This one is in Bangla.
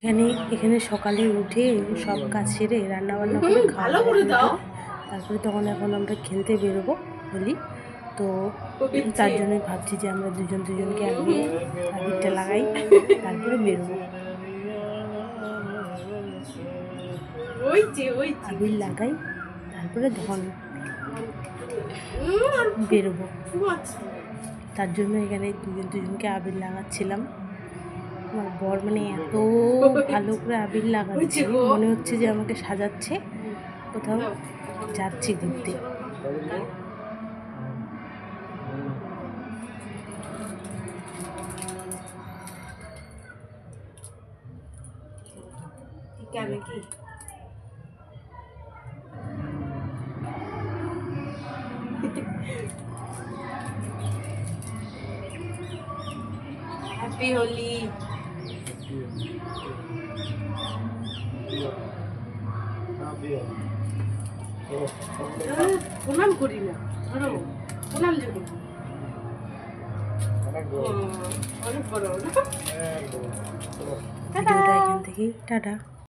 এখানে সকালে উঠে সব কাজ সেরে রান্নাবান্না করে খাওয়া দাওয়া, তারপরে তখন এখন আমরা খেলতে বেরোবো হোলি। তো তার জন্যই ভাবছি যে আমরা দুজনকে আগে আবিরটা লাগাই, তারপরে বেরোবো। আবির লাগাই, তারপরে তখন বেরোবো। তার জন্য এখানে দুজনকে আবির লাগাচ্ছিলাম। আমার বর মানে এত ভালো করে আবির লাগাচ্ছে, মনে হচ্ছে যে আমাকে সাজাচ্ছে, কোথাও যাচ্ছি ঘুরতে। হ্যাপি হোলি। প্রণাম করি না, প্রণাম দেবো অনেক বড়। ভিডিওটা এখান থেকেই টাটা।